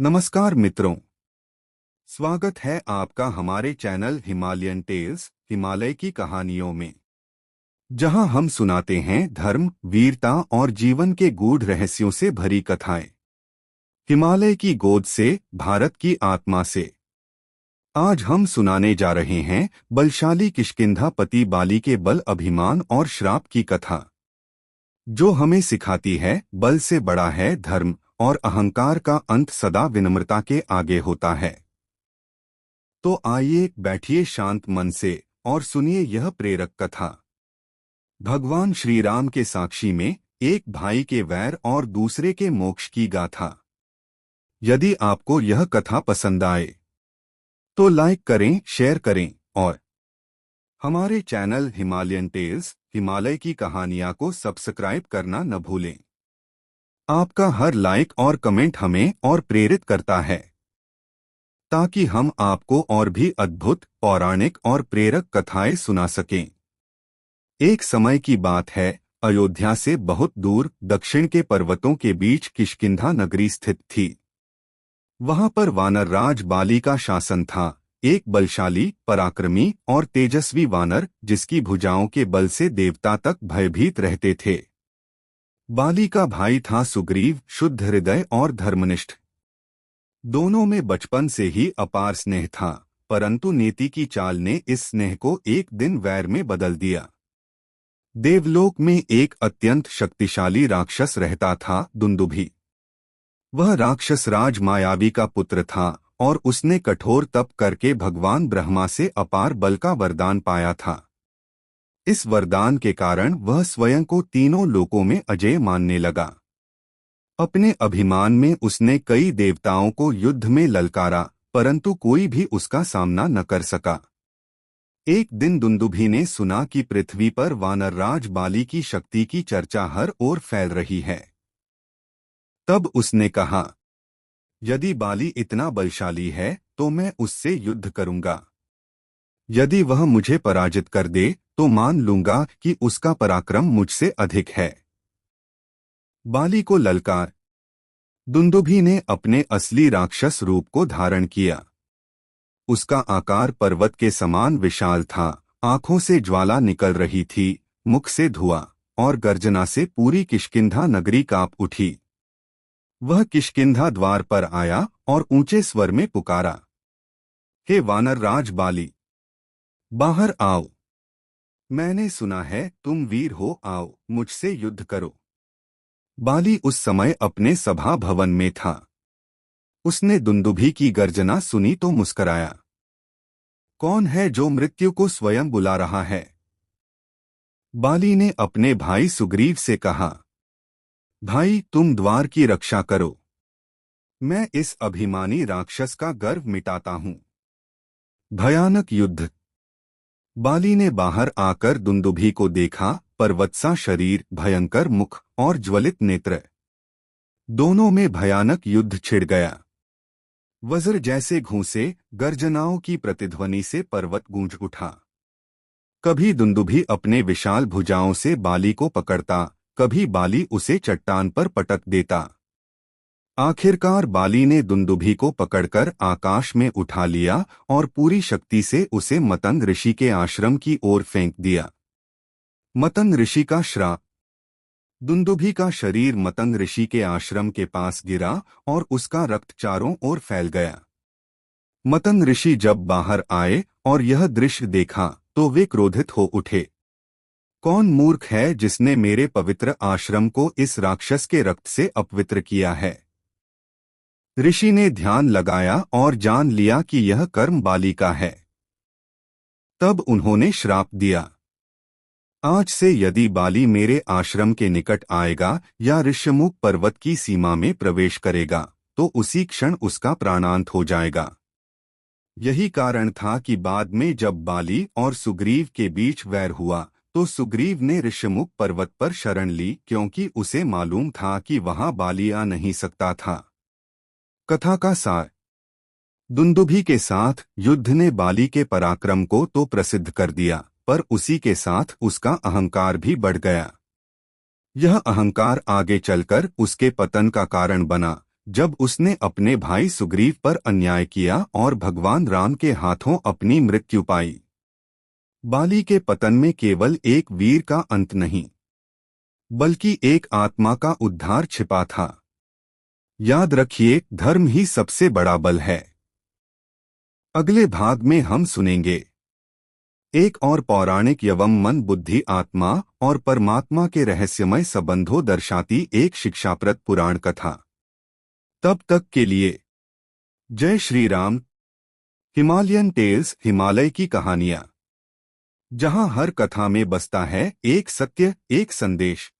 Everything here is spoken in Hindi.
नमस्कार मित्रों, स्वागत है आपका हमारे चैनल हिमालयन टेल्स हिमालय की कहानियों में, जहां हम सुनाते हैं धर्म, वीरता और जीवन के गूढ़ रहस्यों से भरी कथाएं। हिमालय की गोद से, भारत की आत्मा से। आज हम सुनाने जा रहे हैं बलशाली किष्किंधा-पति बाली के बल, अभिमान और श्राप की कथा, जो हमें सिखाती है बल से बड़ा है धर्म और अहंकार का अंत सदा विनम्रता के आगे होता है। तो आइए बैठिए शांत मन से और सुनिए यह प्रेरक कथा। भगवान श्री राम के साक्षी में एक भाई के वैर और दूसरे के मोक्ष की गाथा। यदि आपको यह कथा पसंद आए तो लाइक करें, शेयर करें और हमारे चैनल हिमालयन टेल्स हिमालय की कहानियां को सब्सक्राइब करना न भूलें। आपका हर लाइक और कमेंट हमें और प्रेरित करता है, ताकि हम आपको और भी अद्भुत, पौराणिक और प्रेरक कथाएं सुना सकें। एक समय की बात है, अयोध्या से बहुत दूर दक्षिण के पर्वतों के बीच किष्किंधा नगरी स्थित थी। वहां पर वानर राज बाली का शासन था, एक बलशाली, पराक्रमी और तेजस्वी वानर, जिसकी भुजाओं के बल से देवता तक भयभीत रहते थे। बाली का भाई था सुग्रीव, शुद्ध हृदय और धर्मनिष्ठ। दोनों में बचपन से ही अपार स्नेह था, परंतु नीति की चाल ने इस स्नेह को एक दिन वैर में बदल दिया। देवलोक में एक अत्यंत शक्तिशाली राक्षस रहता था, दुंदुभी। वह राक्षस राज मायावी का पुत्र था और उसने कठोर तप करके भगवान ब्रह्मा से अपार बल का वरदान पाया था। इस वरदान के कारण वह स्वयं को तीनों लोकों में अजेय मानने लगा। अपने अभिमान में उसने कई देवताओं को युद्ध में ललकारा, परंतु कोई भी उसका सामना न कर सका। एक दिन दुंदुभी ने सुना कि पृथ्वी पर वानरराज बाली की शक्ति की चर्चा हर ओर फैल रही है। तब उसने कहा, यदि बाली इतना बलशाली है तो मैं उससे युद्ध करूंगा। यदि वह मुझे पराजित कर दे तो मान लूंगा कि उसका पराक्रम मुझसे अधिक है। बाली को ललकार। दुंदुभी ने अपने असली राक्षस रूप को धारण किया। उसका आकार पर्वत के समान विशाल था, आंखों से ज्वाला निकल रही थी, मुख से धुआं और गर्जना से पूरी किष्किंधा नगरी कांप उठी। वह किष्किंधा द्वार पर आया और ऊंचे स्वर में पुकारा, हे वानर राज बाली, बाहर आओ। मैंने सुना है तुम वीर हो, आओ मुझसे युद्ध करो। बाली उस समय अपने सभा भवन में था। उसने दुंदुभी की गर्जना सुनी तो मुस्कराया। कौन है जो मृत्यु को स्वयं बुला रहा है? बाली ने अपने भाई सुग्रीव से कहा, भाई तुम द्वार की रक्षा करो, मैं इस अभिमानी राक्षस का गर्व मिटाता हूं। भयानक युद्ध। बाली ने बाहर आकर दुंदुभी को देखा, पर्वतसा शरीर, भयंकर मुख और ज्वलित नेत्र। दोनों में भयानक युद्ध छिड़ गया। वज्र जैसे घूंसे, गर्जनाओं की प्रतिध्वनि से पर्वत गूंज उठा। कभी दुंदुभी अपने विशाल भुजाओं से बाली को पकड़ता, कभी बाली उसे चट्टान पर पटक देता। आखिरकार बाली ने दुंदुभी को पकड़कर आकाश में उठा लिया और पूरी शक्ति से उसे मतंग ऋषि के आश्रम की ओर फेंक दिया। मतंग ऋषि का श्राप। दुंदुभी का शरीर मतंग ऋषि के आश्रम के पास गिरा और उसका रक्त चारों ओर फैल गया। मतंग ऋषि जब बाहर आए और यह दृश्य देखा तो वे क्रोधित हो उठे। कौन मूर्ख है जिसने मेरे पवित्र आश्रम को इस राक्षस के रक्त से अपवित्र किया है? ऋषि ने ध्यान लगाया और जान लिया कि यह कर्म बाली का है। तब उन्होंने श्राप दिया, आज से यदि बाली मेरे आश्रम के निकट आएगा या ऋष्यमुख पर्वत की सीमा में प्रवेश करेगा तो उसी क्षण उसका प्राणांत हो जाएगा। यही कारण था कि बाद में जब बाली और सुग्रीव के बीच वैर हुआ तो सुग्रीव ने ऋष्यमुख पर्वत पर शरण ली, क्योंकि उसे मालूम था कि वहां बाली आ नहीं सकता था। कथा का सार। दुंदुभी के साथ युद्ध ने बाली के पराक्रम को तो प्रसिद्ध कर दिया, पर उसी के साथ उसका अहंकार भी बढ़ गया। यह अहंकार आगे चलकर उसके पतन का कारण बना, जब उसने अपने भाई सुग्रीव पर अन्याय किया और भगवान राम के हाथों अपनी मृत्यु पाई। बाली के पतन में केवल एक वीर का अंत नहीं, बल्कि एक आत्मा का उद्धार छिपा था। याद रखिए, धर्म ही सबसे बड़ा बल है। अगले भाग में हम सुनेंगे एक और पौराणिक एवं मन बुद्धि आत्मा और परमात्मा के रहस्यमय संबंधों दर्शाती एक शिक्षाप्रद पुराण कथा। तब तक के लिए जय श्री राम। हिमालयन टेल्स, हिमालय की कहानियां, जहां हर कथा में बसता है एक सत्य, एक संदेश।